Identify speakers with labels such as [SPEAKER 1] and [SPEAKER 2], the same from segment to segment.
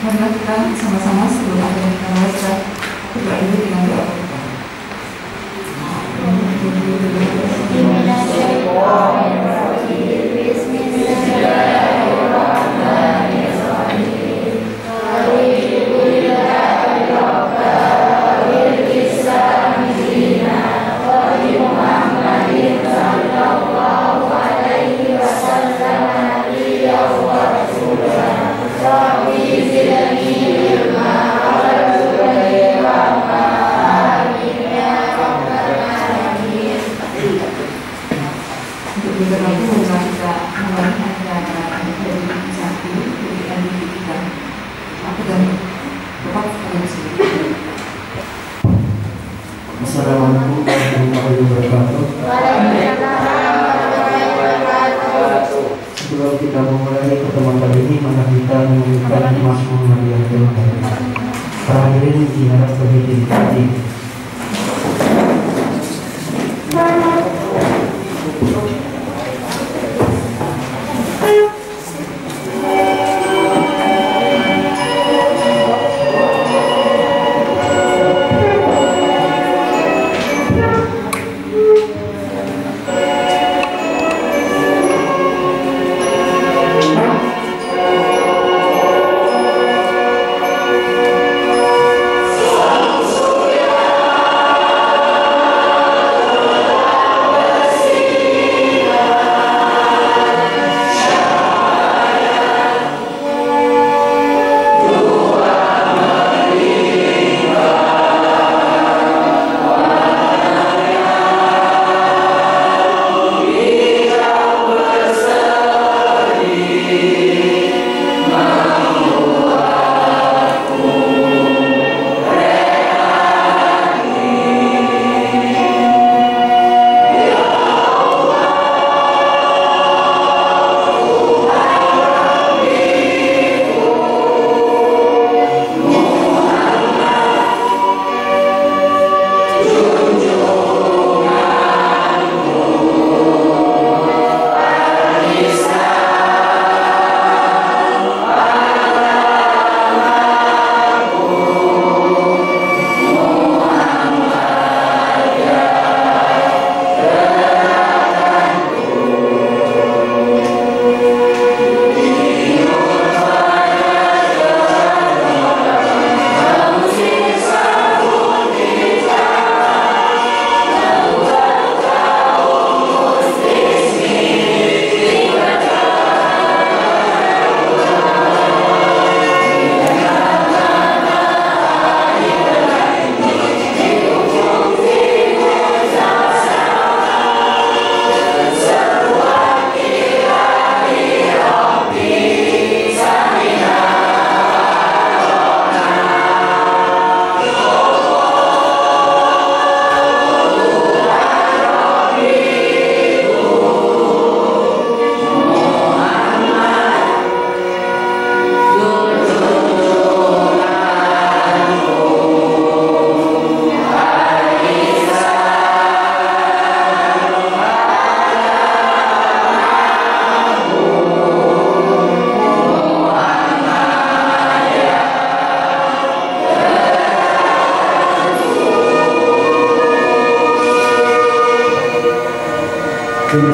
[SPEAKER 1] Marilah kita sama-sama sebelum akhir kita baca berdoa dulu dengan doa kita.
[SPEAKER 2] Assalamualaikum warahmatullahi wabarakatuh. Sebelum kita memulai pertemuan kali ini, maka kita menyanyikan Mazmur Maria Tuhan. Para hadirin diharap berdiri.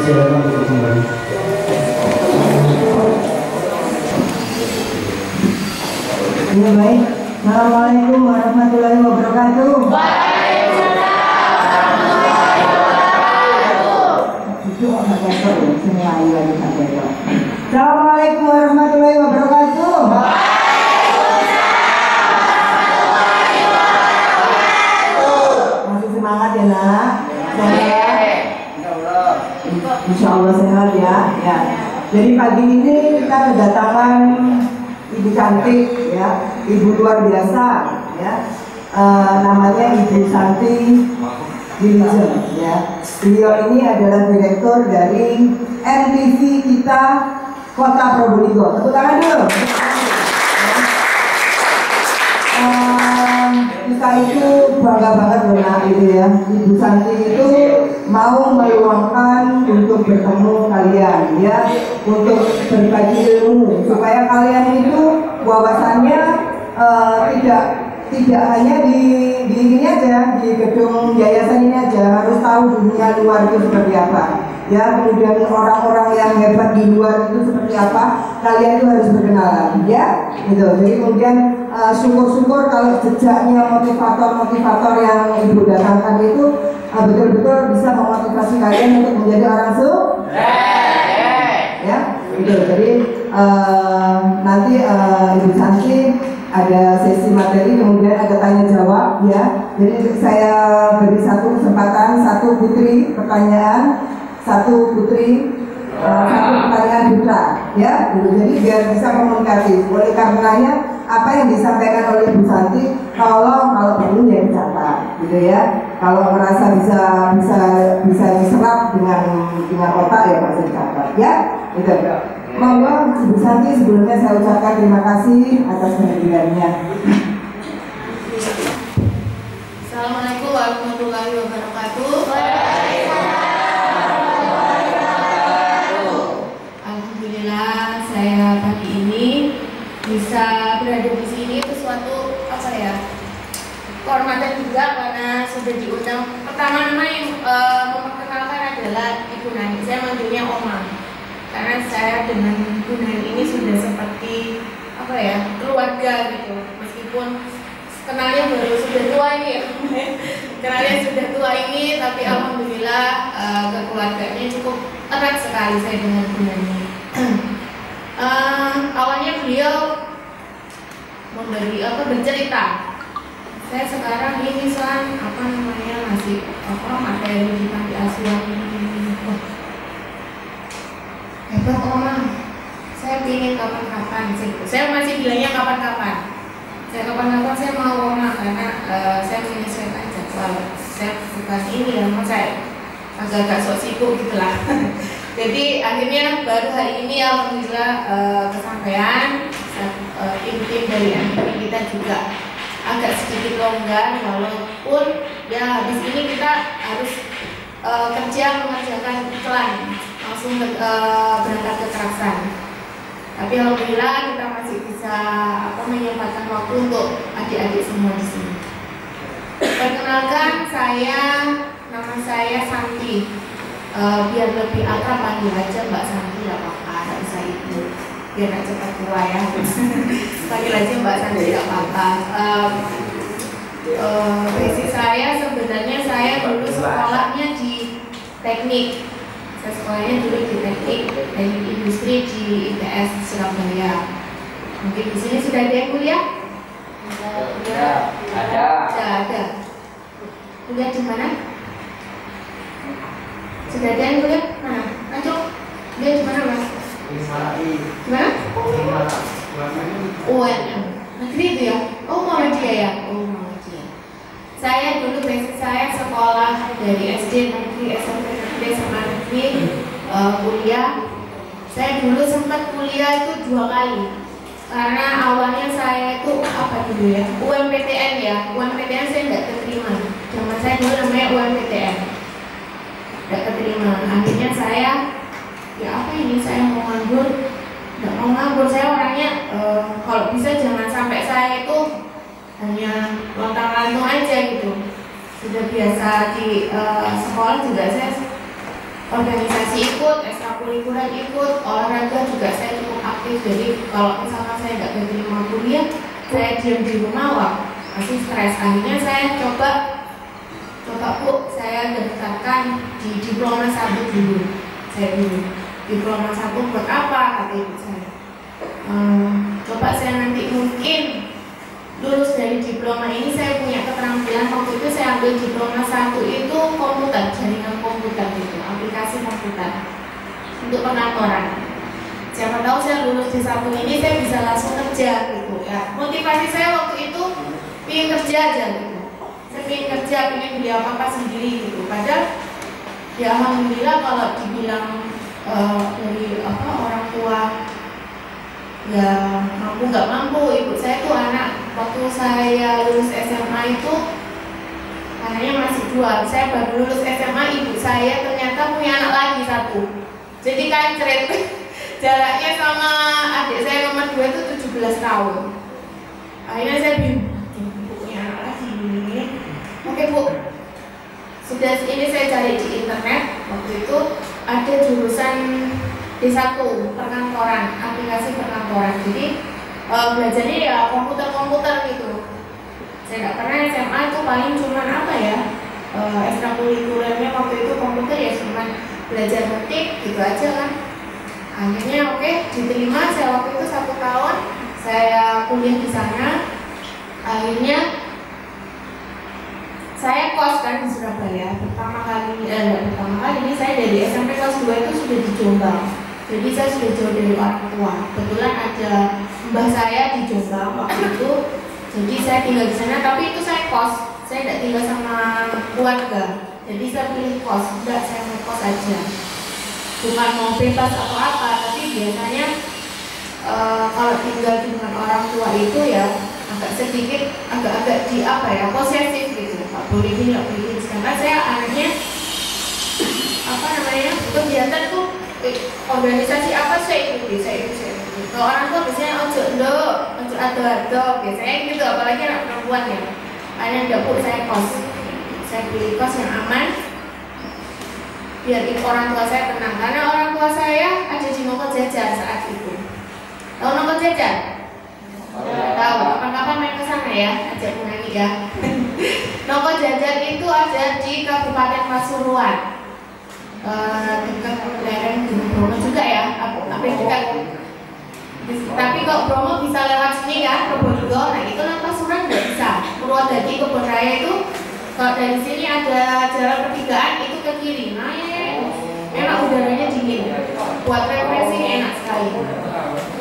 [SPEAKER 2] Silakan untuk kembali.
[SPEAKER 3] Ya baik. Assalamualaikum warahmatullahi wabarakatuh. Assalamualaikum warahmatullahi wabarakatuh. Masih semangat ya nak? Insya Allah sehat ya. Jadi pagi ini kita kedatangan ibu cantik ya, ibu luar biasa ya. Namanya Ibu Santi Wilujeng ya. Beliau ini adalah direktur dari NTV kita Kota Probolinggo. Tepuk tangan dulu. Kita itu bangga banget loh itu ya. Ibu Santi itu mau meluangkan untuk bertemu kalian ya, untuk berbagi ilmu supaya kalian itu bahwasannya tidak hanya di ini aja, di gedung yayasan ini aja, harus tahu dunia luar itu seperti apa. Ya, kemudian orang-orang yang hebat di luar itu seperti apa, kalian itu harus berkenalan, ya, gitu. Jadi kemudian syukur-syukur kalau jejaknya motivator-motivator yang Ibu datangkan itu betul-betul bisa memotivasi kalian untuk menjadi orang ya, gitu. Jadi nanti Ibu Santi ada sesi materi, kemudian ada tanya jawab, ya. Jadi saya beri satu kesempatan, satu putri pertanyaan, satu pertanyaan putra, ya. Jadi biar bisa komunikatif. Oleh karenanya apa yang disampaikan oleh Bu Santi, kalau perlu ya dicatat, gitu ya. Kalau merasa bisa diserap dengan otak ya masih dicatat, ya. Gitu. Monggo Ibu Santi, sebelumnya saya ucapkan terima kasih atas kehadirannya.
[SPEAKER 4] Assalamualaikum warahmatullahi wabarakatuh. Alhamdulillah saya pagi ini bisa berada di sini itu suatu kehormatan juga karena sudah diundang. Pertama yang memperkenalkan adalah Ibu Nani. Saya manggilnya Oma. Karena saya dengan Bu Nani ini sudah seperti keluarga gitu, meskipun kenalnya sudah tua ini ya kenalnya sudah tua ini, tapi alhamdulillah kekeluarganya cukup erat sekali saya dengan Bu Nani. Awalnya beliau memberi bercerita, saya sekarang ini masih materi di panti asuhan hebat Oma, saya ingin kapan-kapan, saya masih bilangnya kapan-kapan, saya mau Oma karena saya menyesuaikan jadwal, saya bukan ini ya, saya agak-agak sok sibuk gitulah. Jadi akhirnya baru hari ini alhamdulillah kesampaian, tim-tim dari MPI kita juga agak sedikit longgar, walaupun ya habis ini kita harus kerja mengerjakan iklan, langsung berangkat kekerasan. Tapi alhamdulillah kita masih bisa menyempatkan waktu untuk adik-adik semua di sini. Perkenalkan, nama saya Santi. Biar lebih akrab panggil aja Mbak Santi, nggak apa-apa, nggak bisa Ibu. Biar nggak cepat tua ya. Panggil aja Mbak Santi, nggak apa-apa. Basic saya sebenarnya saya dulu sekolahnya di teknik. Saya sekolahnya dulu di teknik industri di ITS Surabaya. Mungkin di sini sudah ada yang kuliah? Ada. Kuliah di mana? Sudah ada yang kuliah? Mana? Lanjut. Kuliah di mana, Mas? Di mana? UNM. Negeri itu ya? Oh, Muhammadiyah ya? Oh, Muhammadiyah. Saya dulu basic saya sekolah dari SD negeri, SMP negeri, SMA negeri, kuliah. Saya dulu sempat kuliah itu 2 kali. Karena awalnya saya itu dulu ya? UMPTN ya. UMPTN saya nggak keterima. Zaman saya dulu namanya UMPTN. Nggak keterima. Akhirnya saya saya mau nganggur. Nggak mau nganggur. Saya orangnya kalau bisa jangan sampai saya itu hanya lontang-lantung aja gitu. Sudah biasa di sekolah juga saya organisasi ikut, ekstrakurikuler ikut, olahraga juga saya cukup aktif. Jadi kalau misalkan saya nggak keterima kuliah, saya diam di rumah masih stres. Akhirnya saya coba Bu, saya daftarkan di diploma 1 dulu. Saya dulu diploma 1 buat apa, kata ibu saya. Coba saya nanti mungkin lulus dari diploma ini saya punya keterampilan. Waktu itu saya ambil diploma 1 itu komputer, jaringan komputer gitu, aplikasi komputer untuk pengantoran. Siapa tahu saya lulus di 1 ini saya bisa langsung kerja gitu ya. Motivasi saya waktu itu ingin kerja aja gitu. Saya ingin kerja, ingin beli apa-apa sendiri gitu. Padahal ya alhamdulillah kalau dibilang dari orang tua ya mampu nggak mampu, ibu saya tuh anak waktu saya lulus SMA itu anaknya masih 2. Saya baru lulus SMA, ibu saya ternyata punya anak lagi 1. Jadi kancret. Jaraknya sama adik saya nomor 2 itu 17 17 tahun. Akhirnya saya bingung, bukunya anak lagi ini. Oke Bu, sudah ini saya cari di internet. Waktu itu ada jurusan D1 perkantoran, aplikasi perkantoran. Jadi belajarnya ya komputer gitu. Saya nggak pernah SMA itu paling cuman apa ya, ekstrakurikulernya waktu itu komputer ya cuman belajar ngetik gitu aja kan. Akhirnya oke, diterima. Saya waktu itu 1 tahun saya kuliah di sana. Akhirnya saya kos kan di Surabaya. Pertama kali ini saya dari SMP kelas 2 itu sudah di Jombang. Jadi saya sudah jauh dari orang tua. Kebetulan ada mbah saya di Jombang waktu itu. Jadi saya tinggal di sana, tapi itu saya kos. Saya tidak tinggal sama keluarga. Jadi saya pilih kos. Enggak, saya mau kos aja. Bukan mau bebas atau apa, tapi biasanya kalau tinggal dengan orang tua itu ya agak-agak di apa ya, posesif gitu. Nggak boleh gini, nggak boleh gini. Sedangkan saya anaknya kegiatan tuh organisasi apa saya ikuti. Kalau orang tua biasanya ojo ado biasanya gitu, apalagi anak perempuan ya. Akhirnya dapur saya kos. Saya pilih kos yang aman biar orang tua saya tenang, karena orang tua saya ada di Nongko Jajar saat itu. Tahu Nongko Jajar? Tahu. Kapan-kapan main ke sana ya, ajak menyanyi ya. Nongko Jajar itu ada di Kabupaten Pasuruan, dekat lereng Gunung Bromo juga ya, hampir dekat. Tapi kalau Bromo bisa lewat sini kan, Probolinggo, nah itu kan Pasuruan nggak bisa. Purwodadi, Kebon Raya itu kalau dari sini ada jalan pertigaan itu ke kiri. Nah ya, enak, udaranya dingin, buat refreshing enak sekali.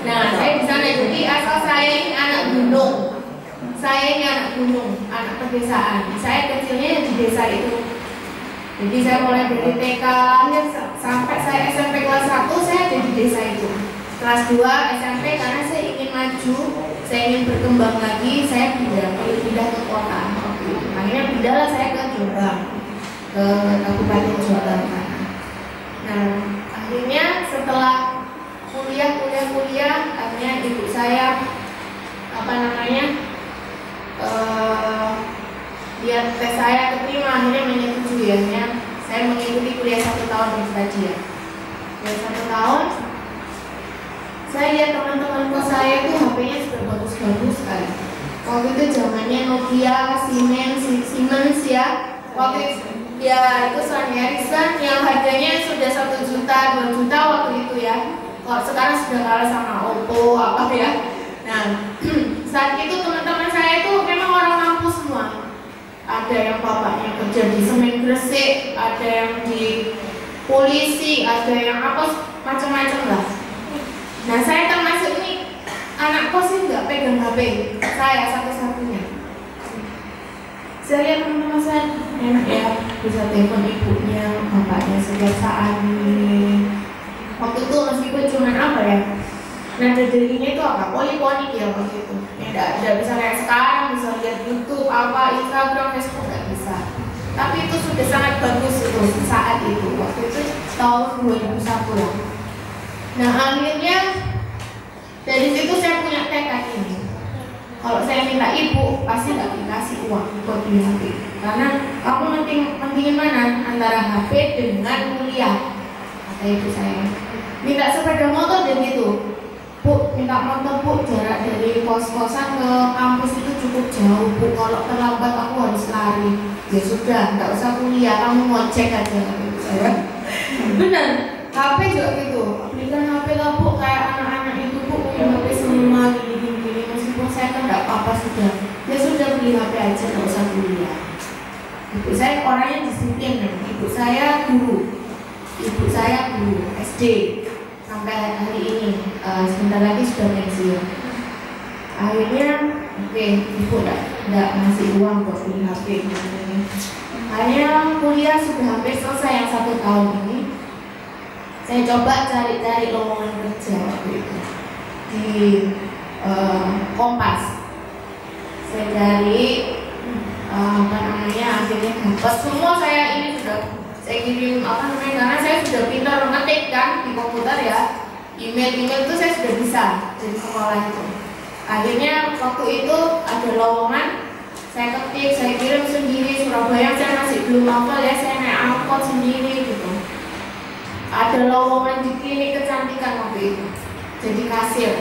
[SPEAKER 4] Nah saya di sana, jadi asal saya ini anak gunung. Saya ini anak gunung, anak pedesaan. Saya kecilnya di desa itu. Jadi saya mulai dari TK sampai saya SMP kelas 1 saya ada di desa itu. Kelas 2 SMP karena saya ingin maju, saya ingin berkembang lagi, saya pindah ke kota. Akhirnya pindahlah saya ke Jombang, ke Kabupaten Jombang. Nah, akhirnya setelah kuliah, akhirnya ibu saya biar tes saya keterima, akhirnya menyetujui. Akhirnya saya mengikuti kuliah 1 tahun di Stadia. Kuliah 1 tahun, saya lihat teman-teman saya itu HP-nya sudah bagus-bagus sekali. Waktu itu zamannya Nokia, Siemens ya. Waktu itu ya itu Sony Ericsson yang harganya sudah 1 juta, 2 juta waktu itu ya. Kalau sekarang sudah kalah sama Oppo apa ya. Nah, saat itu teman-teman saya itu memang orang kampus semua. Ada yang bapaknya kerja di Semen Gresik, ada yang di polisi, ada yang apa macam-macam lah. Nah, saya termasuk nih anak kos yang nggak pegang HP, saya satu-satunya. Saya lihat teman-teman saya enak ya, bisa telepon ibunya, bapaknya setiap saat nih. Waktu itu meskipun cuma apa ya, nada dirinya itu apa, poliponik ya waktu itu. Ya tidak bisa kayak sekarang, bisa lihat YouTube, apa, Instagram, Facebook nggak bisa. Tapi itu sudah sangat bagus itu saat itu, waktu itu tahun 2001 lah. Nah akhirnya dari situ saya punya tekad ini. Kalau saya minta ibu pasti nggak dikasih uang buat beli HP, karena kamu pentingin mana antara HP dengan kuliah, kata ibu saya. Minta sepeda motor dan gitu, Bu, minta motor Bu, jarak dari kos-kosan ke kampus itu cukup jauh Bu, kalau terlambat aku harus lari. Ya sudah, nggak usah kuliah, kamu ngojek aja, kata ibu saya. Benar. HP juga gitu, belikan HP lah Bu, kayak anak-anak itu Bu, punya HP semua gini-gini. Meskipun saya kan nggak apa-apa sudah, ya sudah beli HP aja, nggak usah kuliah. Ibu saya orangnya disiplin, ibu saya guru SD sampai hari ini, sebentar lagi sudah pensiun. Akhirnya, ibu nggak ngasih uang buat beli HP. Akhirnya kuliah sudah hampir selesai yang 1 tahun ini. Saya coba cari-cari lowongan kerja waktu itu di Kompas. Saya cari akhirnya dapat semua. Saya ini sudah saya kirim karena saya sudah pintar mengetik kan di komputer ya. Email itu saya sudah bisa dari sekolah itu. Akhirnya waktu itu ada lowongan, saya ketik, saya kirim sendiri. Surabaya saya masih belum hafal ya, saya naik angkot sendiri gitu. Ada lowongan di klinik kecantikan waktu itu, jadi kasir.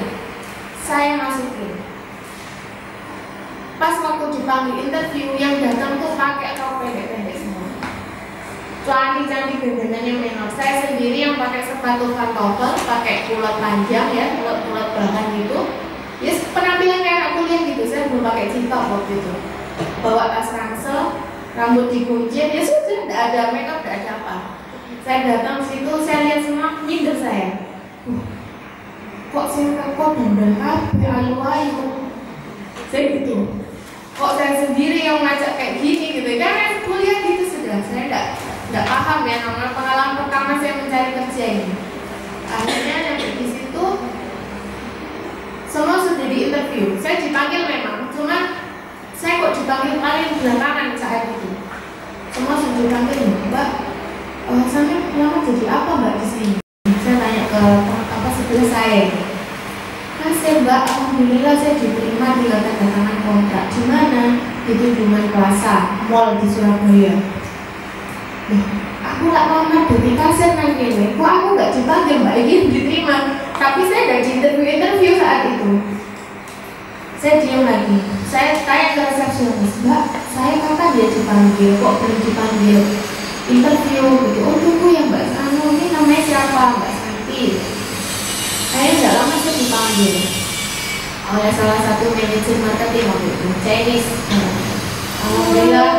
[SPEAKER 4] Saya masukin. Pas waktu dipanggil interview, yang datang tuh pakai rok pendek-pendek semua. Cantik-cantik dandanannya memang. Saya sendiri yang pakai sepatu pantofel, pakai kulot panjang ya, kulot belakang gitu. Ya penampilan kayak anak kuliah gitu. Saya belum pakai jilbab waktu itu. Bawa tas ransel, rambut dikuncir, ya sudah, tidak ada makeup, tidak ada apa. Saya datang situ, saya lihat semua, minder saya. Kok saya dandan kabeh ayu-ayu. Saya gitu. Kok saya sendiri yang ngajak kayak gini gitu. Karena kuliah gitu sudah. Saya tidak paham ya, namanya pengalaman pertama saya mencari kerja ini. Akhirnya sampai di situ semua sudah di interview. Saya dipanggil memang, cuma saya kok dipanggil paling belakangan saat itu. Semua sudah dipanggil, Mbak. Saya lama jadi apa Mbak di sini? Saya tanya ke apa sebelah saya. Kasih Mbak, alhamdulillah saya diterima di tanda tangan kontrak. Di mana? Di Tunjungan Plaza, Mall di Surabaya. Aku gak lama dari kasir nang kene. Kok aku gak dipanggil Mbak ini diterima? Tapi saya udah di interview saat itu. Saya diam lagi. Saya tanya ke resepsionis, Mbak, saya kapan dia dipanggil? Kok belum dipanggil? Interview gitu. Oh tunggu ya Mbak Sanu, ini namanya siapa? Mbak Santi. Saya tidak lama saya dipanggil oleh salah satu manajer marketing waktu itu, Chinese. Alhamdulillah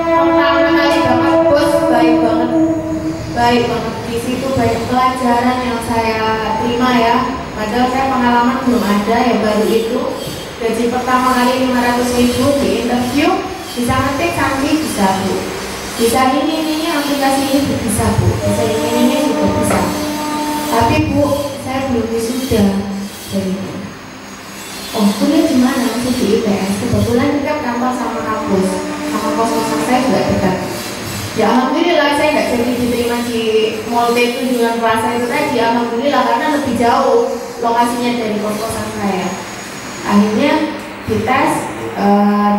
[SPEAKER 4] pertama kali dapat bos baik banget di situ, banyak pelajaran yang saya terima ya. Padahal saya pengalaman belum ada ya, baru itu gaji pertama kali 500.000 di interview, bisa ngetik cantik bisa Bu, bisa ini aplikasi ini bisa Bu, bisa ini juga bisa. Tapi Bu, saya belum wisuda. Jadi, oh kuliah di mana? Masih di IPS. Kebetulan dekat kantor sama kampus, sama kos-kosan saya juga dekat. Ya alhamdulillah saya nggak jadi diterima di Mall Tunjungan Plaza itu tadi. Alhamdulillah karena lebih jauh lokasinya dari kos-kosan saya. Akhirnya dites,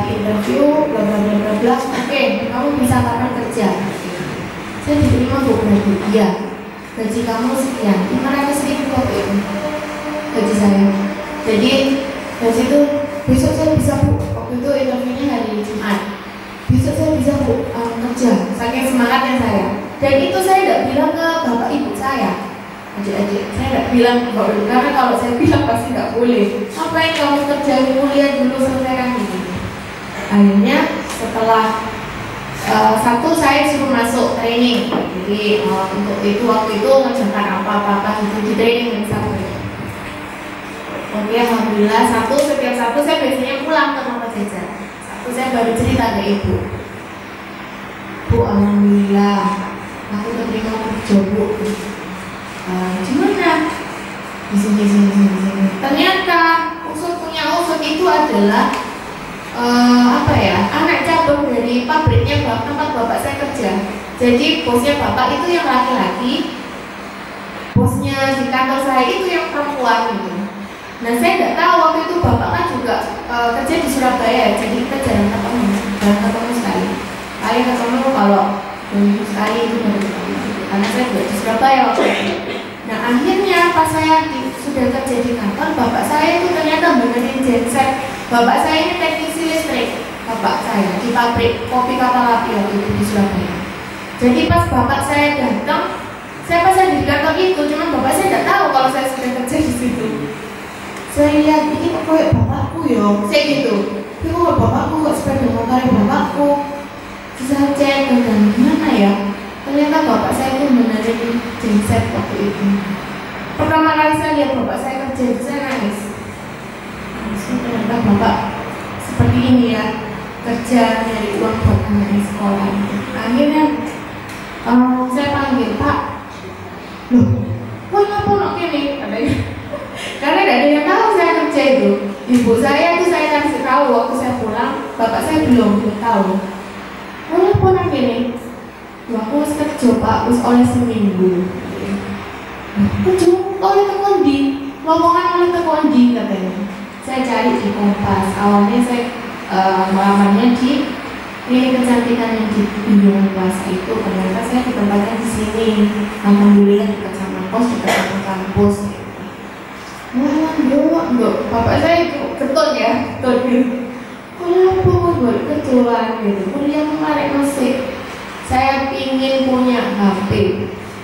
[SPEAKER 4] di interview, bla bla bla bla bla. Oke, kamu bisa kapan kerja? Saya diterima Bu, berarti iya. Gaji kamu sekian, 500.000 waktu itu gaji saya. Jadi dari situ besok saya bisa Bu, waktu itu interviewnya hari Jumat. Besok saya bisa Bu kerja, saking semangatnya saya. Dan itu saya tidak bilang ke bapak ibu saya, adik-adik, saya tidak bilang ke bapak ibu, karena kalau saya bilang pasti nggak boleh. Apa yang kamu kerja kuliah dulu selesaikan ini. Akhirnya setelah satu saya suruh masuk training, jadi untuk itu waktu itu mengerjakan apa-apa gitu di training satu. Oke, alhamdulillah setiap Sabtu saya biasanya pulang ke rumah jajan. Sabtu saya baru cerita ke ibu. Bu, alhamdulillah aku terima kerja Bu. Gimana? Di sini. Ternyata punya usut itu adalah anak cabang dari pabriknya tempat bapak saya kerja. Jadi bosnya bapak itu yang laki-laki, bosnya di kantor saya itu yang perempuan gitu. Nah saya tidak tahu waktu itu bapak kan juga kerja di Surabaya, jadi kita jarang ketemu sekali. Paling ketemu kalau minggu sekali itu baru ketemu, karena saya juga di Surabaya waktu itu. Nah akhirnya pas saya sudah kerja di kantor, bapak saya itu ternyata benerin genset. Bapak saya ini teknisi listrik, bapak saya di pabrik kopi kapal api waktu itu di Surabaya. Jadi pas bapak saya datang, saya pas di kantor itu, cuman bapak saya tidak tahu kalau saya sudah kerja di situ. Saya lihat ini kok kayak bapakku ya, saya gitu. Ini kok bapakku, kok sepeda motor bapakku. Saya cek dan gimana ya? Ternyata bapak saya itu benerin genset waktu itu. Pertama kali saya lihat bapak saya kerja, saya nangis. Ternyata bapak seperti ini ya, kerja nyari uang buat anak sekolah. Akhirnya saya panggil, Pak, loh, kok ngapa nak gini? Katanya, karena tidak ada yang tahu saya kerja itu. Ibu saya itu saya kasih tahu waktu saya pulang, bapak saya belum tahu. Kok ngapa nak gini? Aku harus kerja Pak, harus oleh seminggu. Kerja oleh tekondi, lowongan oleh tekondi katanya. saya cari di Kompas. Awalnya saya melamarnya di klinik kecantikan yang di Bendungan Plaza itu. Ternyata saya ditempatkan di sini. Alhamdulillah dekat sama kos, dekat sama kampus. Enggak, bapak saya itu keton ya, keton gitu. Kenapa buat ketuaan gitu? Kuliah kemarin masih. Saya pingin punya HP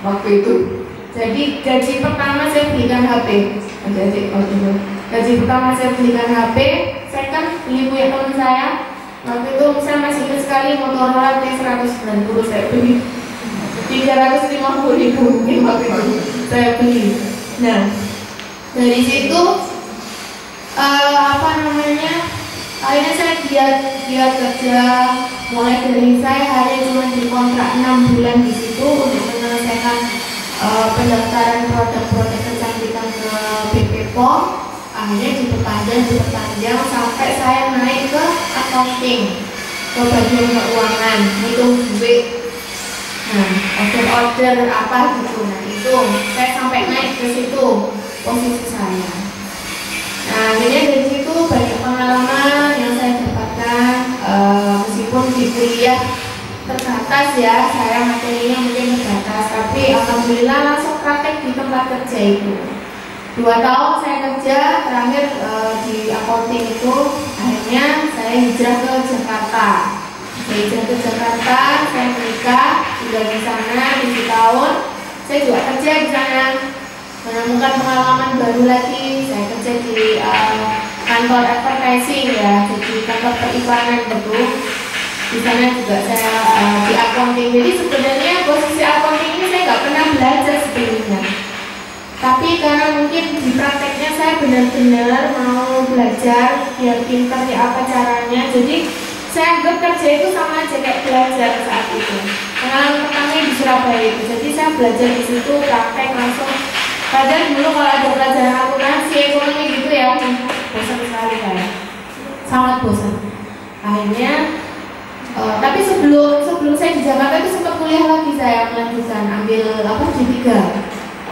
[SPEAKER 4] waktu itu. Jadi gaji pertama saya belikan HP. Gaji pertama saya belikan HP. Saya kan beli punya teman saya. Waktu itu saya masih ingat sekali Motorola T190 saya beli 350.000 mungkin waktu itu saya beli. Nah, dari situ akhirnya saya giat kerja. Mulai dari saya hanya cuma dikontrak 6 bulan di situ untuk menyelesaikan pendaftaran produk-produk kecantikan ke BP POM. Akhirnya diperpanjang sampai saya naik ke accounting, ke bagian keuangan, hitung duit. Nah, order apa gitu. Nah, itu saya sampai naik ke situ posisi saya. Nah, akhirnya dari situ banyak pengalaman yang saya dapatkan. Meskipun di kuliah terbatas ya, saya materinya mungkin terbatas, tapi alhamdulillah langsung praktek di tempat kerja itu. 2 tahun saya kerja terakhir di accounting itu. Akhirnya saya hijrah ke Jakarta. Saya menikah, tinggal di sana 7 tahun. Saya juga kerja di sana, menemukan pengalaman baru lagi. Saya kerja di kantor advertising ya, jadi kantor periklanan gitu. Di sana juga saya di accounting. Jadi sebenarnya posisi accounting ini saya nggak pernah belajar sebelumnya. Tapi karena mungkin di prakteknya saya benar-benar mau belajar biar pintar ya apa caranya. Jadi saya anggap kerja itu sama aja kayak belajar saat itu. Pengalaman pertama di Surabaya itu. Jadi saya belajar di situ, praktek langsung. Kadang dulu kalau ada pelajaran akuntansi, ekonomi gitu ya, bosan sekali saya. Sangat bosan. Akhirnya tapi sebelum saya di Jakarta itu sempat kuliah lagi, saya melanjutkan ambil D3,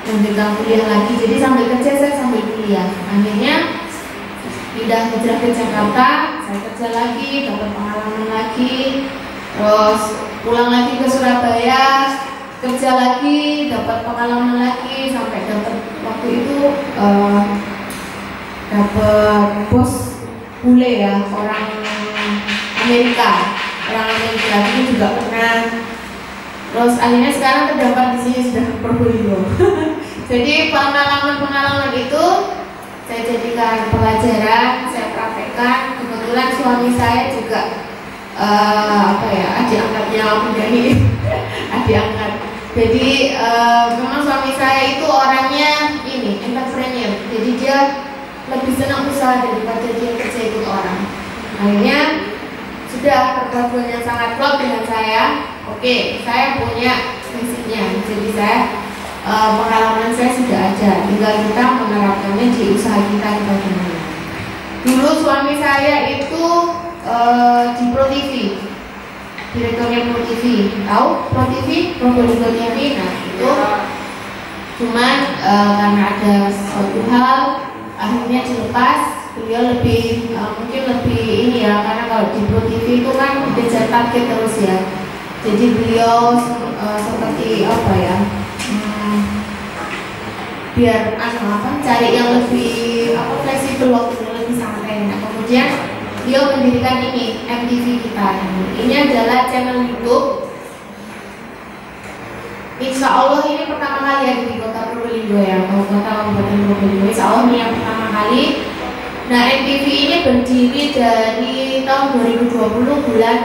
[SPEAKER 4] lanjutkan kuliah lagi. Jadi sambil kerja saya sambil kuliah. Akhirnya pindah hijrah ke Jakarta, saya kerja lagi, dapat pengalaman lagi, terus pulang lagi ke Surabaya, kerja lagi, dapat pengalaman lagi, sampai dapat waktu itu dapat bos bule ya, orang Amerika itu juga pernah. Terus akhirnya sekarang terdapat di sini sudah Probolinggo. Jadi pengalaman itu saya jadikan pelajaran, saya praktekkan. Kebetulan suami saya juga adik angkatnya Om Dhani. Adik angkat. Jadi memang suami saya itu orangnya entrepreneur. Jadi dia lebih senang usaha daripada dia kerja ikut orang. Akhirnya sudah perpaduan yang sangat klop dengan saya. Oke, saya punya visinya. Jadi saya pengalaman saya sudah ada, tinggal kita menerapkannya di usaha kita bagaimana. Dulu suami saya itu di Pro TV, direkturnya Pro TV. Tahu Pro TV, Probolinggo TV. Nah itu cuman karena ada suatu hal akhirnya dilepas. Beliau lebih mungkin lebih ini ya, karena kalau di Pro TV itu kan dikejar target terus ya. Jadi beliau seperti biar cari yang lebih fleksibel waktunya, lebih santai. Nah kemudian beliau mendirikan ini MTV kita. Ini adalah channel YouTube. Insya Allah ini pertama kali ya di Kota Probolinggo ya, Kota Kabupaten Probolinggo. Insya Allah ini yang pertama kali. Nah MTV ini berdiri dari tahun 2020 bulan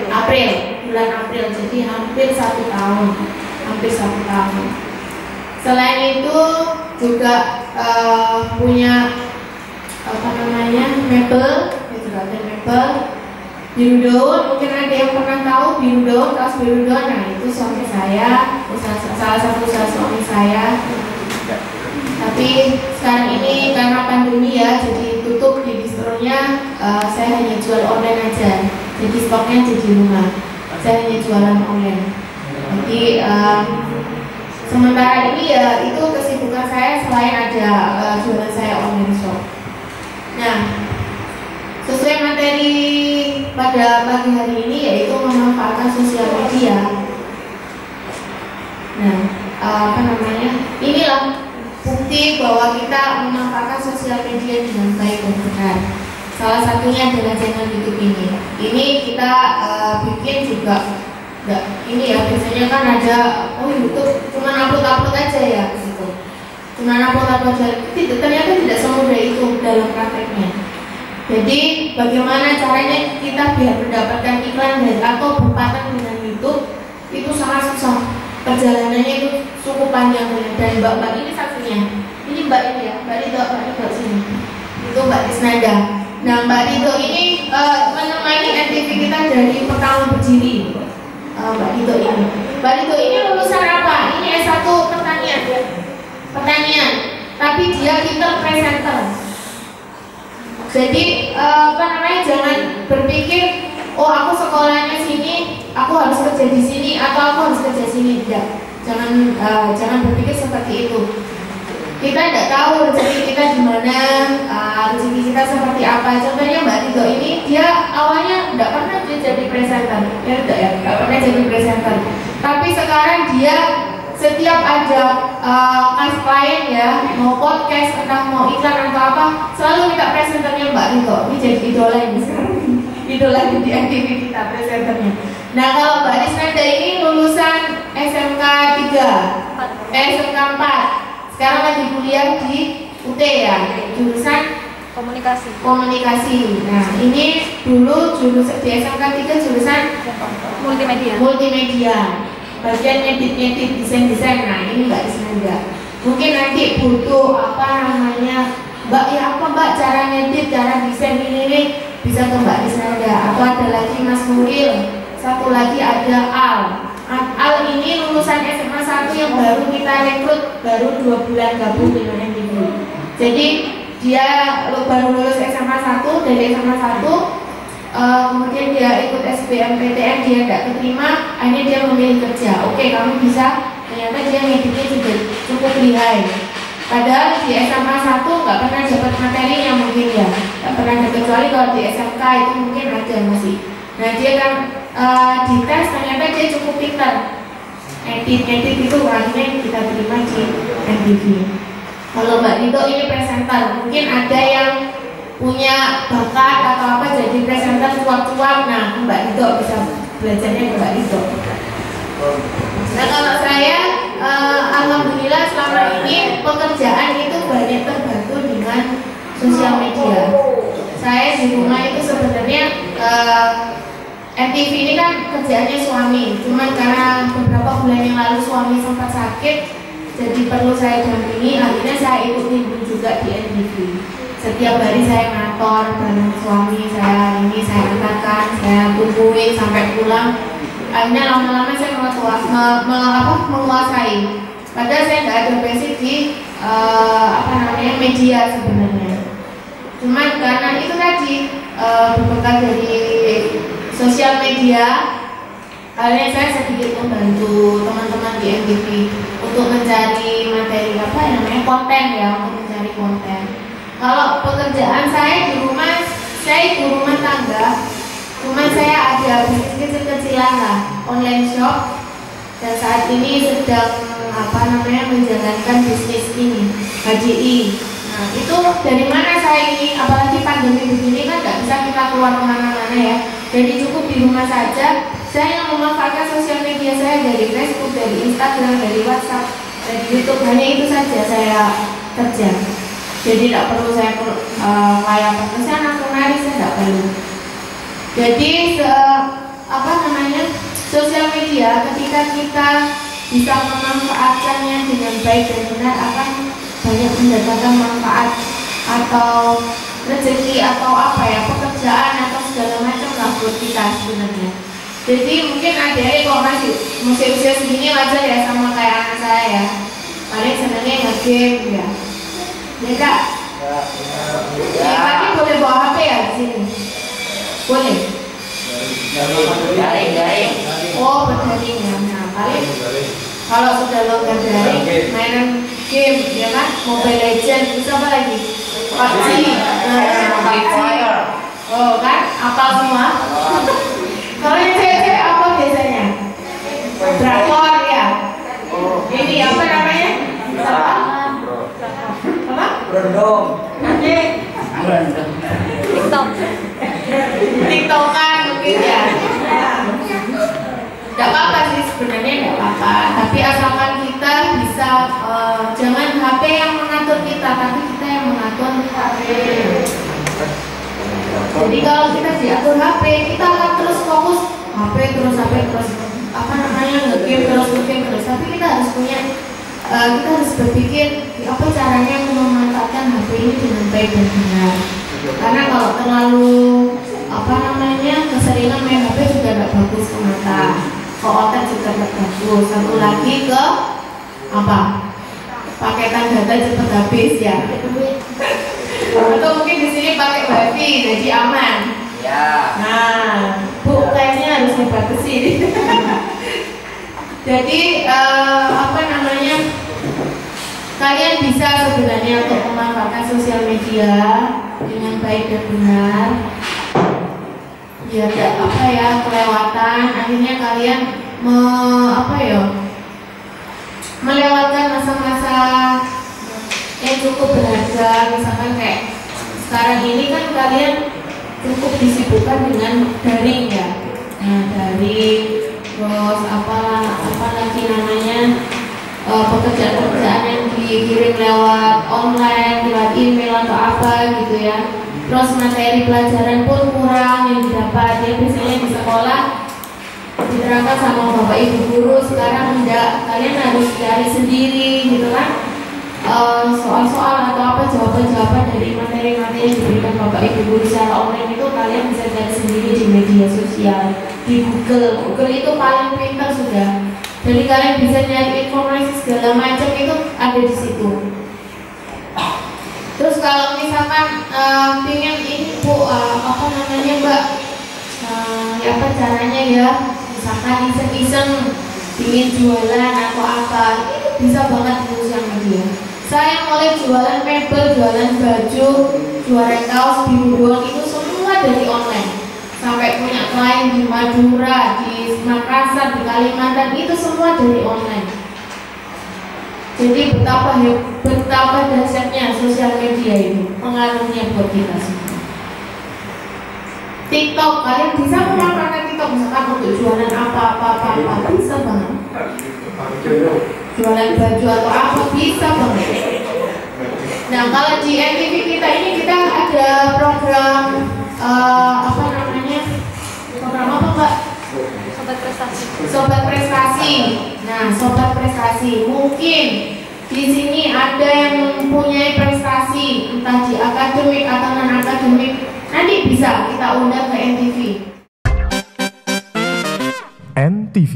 [SPEAKER 4] April. Jadi hampir 1 tahun. Selain itu juga punya mebel, juga ada mebel. Biru daun, mungkin ada yang pernah tahu biru daun, kaos biru daun. Nah itu suami saya, salah satu usaha suami saya. Tapi sekarang ini karena pandemi ya, jadi tutup di distronya. Saya hanya jual online aja. Jadi stoknya ada di rumah. Saya hanya jualan online. Jadi sementara ini ya itu kesibukan saya selain ada jualan saya online shop. Nah, sesuai materi pada pagi hari ini yaitu memanfaatkan sosial media. Nah, inilah bukti bahwa kita memanfaatkan sosial media dengan baik dan benar. Salah satunya adalah channel YouTube ini. Ini kita bikin juga ini ya, biasanya kan ada YouTube cuma upload aja ya gitu. Cuma upload aja. Ternyata tidak semudah itu dalam prakteknya. Jadi bagaimana caranya kita biar mendapatkan iklan dan atau berpaten dengan YouTube itu sangat susah. Perjalanannya itu cukup panjang dan mbak ini saksinya. Ini mbak ini ya, mbak Rito sini. Itu Mbak Tisnanda. Nah, Mbak Rito ini menemani NTV kita dari pertama berdiri. Mbak Rito ini. Mbak Rito ini lulusan apa? Ini S1 pertanian. Tapi dia pinter presenter. Jadi jangan berpikir aku sekolahnya sini, aku harus kerja di sini atau aku harus kerja sini. Tidak. Jangan berpikir seperti itu. Kita tidak tahu rezeki kita di mana, rezeki kita seperti apa. Contohnya Mbak Rito ini, dia awalnya tidak pernah jadi presenter, tidak pernah jadi presenter. Tapi sekarang dia setiap ada klien ya, mau podcast, entah mau iklan atau apa, selalu minta presenternya Mbak Rito. Ini jadi idola ini sekarang, idola di MTV kita presenternya. Nah, kalau Mbak Tisnanda ini lulusan SMK 4. Sekarang lagi kuliah di UT ya, jurusan komunikasi. Nah, ini dulu jurusan di SMK 3 jurusan multimedia. Bagian ngedit desain. Nah, ini Mbak Tisnanda. Mungkin nanti butuh Mbak cara ngedit, cara desain ini bisa ke Mbak Tisnanda. Atau ada lagi Mas Nuril, satu lagi ada Al ini lulusan SMA 1 yang baru kita rekrut, baru 2 bulan gabung dengan MTV. Jadi dia baru lulus SMA 1, dari SMA 1 kemudian dia ikut SBMPTN, dia tidak keterima, akhirnya dia memilih kerja. Oke, kamu bisa, ternyata dia ngeditnya juga cukup lihai. Padahal di SMA 1 nggak pernah dapat materinya mungkin ya, nggak pernah dapat, kecuali kalau di SMK itu mungkin ada masih. Nah, dia kan dites ternyata dia cukup pintar. Edit itu akhirnya kita terima di MTV. Kalau Mbak Rito ini presenter, mungkin ada yang punya bakat atau apa jadi presenter cuap-cuap. Nah, Mbak Rito bisa belajarnya ke Mbak Rito. Nah, kalau saya alhamdulillah selama ini pekerjaan itu banyak terbantu dengan sosial media. Saya di rumah itu sebenarnya MTV ini kan kerjaannya suami, cuman karena beberapa bulan yang lalu suami sempat sakit, jadi perlu saya dampingi, akhirnya saya ikut timbul juga di MTV. Setiap hari saya ngantor bareng suami, saya antarkan, saya tungguin sampai pulang. Akhirnya lama-lama saya menguasai. Padahal saya nggak ada basic di media sebenarnya. Cuman karena itu tadi berbekal dari sosial media, akhirnya saya sedikit membantu teman-teman di MTV untuk mencari materi konten ya, untuk mencari konten. Kalau pekerjaan saya di rumah, saya ibu rumah tangga, cuman saya ada bisnis kecil-kecilan lah, online shop, dan saat ini sedang menjalankan bisnis ini HDI. Nah, itu dari mana saya ini, apalagi pandemi begini kan nggak bisa kita keluar kemana-mana ya. Jadi cukup di rumah saja. Saya memanfaatkan sosial media saya dari Facebook, dari Instagram, dari WhatsApp, dari YouTube. Hanya itu saja saya kerja. Jadi tidak perlu saya kayak pesan atau nari, saya tidak perlu. Jadi sosial media ketika kita bisa memanfaatkannya dengan baik dan benar akan banyak mendatangkan manfaat atau rezeki atau pekerjaan atau segala macam lah buat kita sebenarnya. Jadi mungkin ada kok masih usia segini wajar ya sama kayak anak saya ya. Paling senangnya nge-game ya. Ya Kak? Ya. Tapi boleh bawa HP ya di sini? Boleh? Daring. Oh, berdaring ya. Nah, paling Kalau sudah login daring, mainan game, ya kan? Mobile Legends, terus apa lagi? PUBG, PUBG. Oh kan, apal semua. Kalau yang cewek apa biasanya? Drakor ya. Ini apa namanya? Apa?
[SPEAKER 3] Berondong.
[SPEAKER 4] Nanti TikTok. TikTokan mungkin ya. Tidak apa-apa sih sebenarnya, tidak apa-apa. Tapi asalkan kita bisa jangan HP yang mengatur kita, tapi kita yang mengatur HP. Jadi kalau kita diatur HP, kita akan terus fokus HP terus apa namanya nge-game terus. Tapi kita harus punya kita harus berpikir apa caranya memanfaatkan HP ini dengan baik dan benar. Karena kalau terlalu apa namanya keseringan main HP juga tidak bagus ke mata, ke otak juga tidak bagus. Satu lagi ke apa? Paketan data cepat habis ya. Atau mungkin di sini pakai wifi jadi aman.
[SPEAKER 3] Ya.
[SPEAKER 4] Nah, Bu kayaknya harus dibatasi. Jadi apa namanya? Kalian bisa sebenarnya untuk memanfaatkan sosial media dengan baik dan benar. Ya, apa ya kelewatan. Akhirnya kalian melewatkan masa-masa yang cukup berharga. Misalkan kayak sekarang ini kan kalian cukup disibukkan dengan daring ya. Nah, daring terus apa lagi namanya pekerjaan-pekerjaan yang dikirim lewat online, lewat email atau apa gitu ya. Terus materi pelajaran pun kurang yang didapat. Ya biasanya di sekolah diterangkan sama bapak ibu guru, sekarang enggak, kalian harus cari sendiri gitu kan. Soal-soal atau apa jawaban-jawaban dari materi-materi yang diberikan bapak ibu guru secara online itu kalian bisa cari sendiri di media sosial, di Google itu paling pintar sudah. Jadi kalian bisa nyari informasi segala macam itu ada di situ. Terus kalau misalkan pengen ini Bu apa namanya Mbak ya apa caranya ya, misalkan iseng-iseng ingin jualan atau apa, itu bisa banget di sosial media. Saya mulai jualan mebel, jualan baju, jualan kaos, bimbingan itu semua dari online. Sampai punya klien di Madura, di Makassar, di Kalimantan, itu semua dari online. Jadi betapa dahsyatnya sosial media itu, pengaruhnya buat kita semua. TikTok, kalian bisa memanfaatkan TikTok misalkan untuk jualan apa bisa banget. Jualan baju atau apa bisa banget. Nah kalau di MTV kita ini kita ada program apa namanya? Program apa Mbak? Sobat Prestasi. Nah, Sobat Prestasi mungkin di sini ada yang mempunyai prestasi entah di akademik atau non akademik. Nanti bisa kita undang ke NTV.
[SPEAKER 5] NTV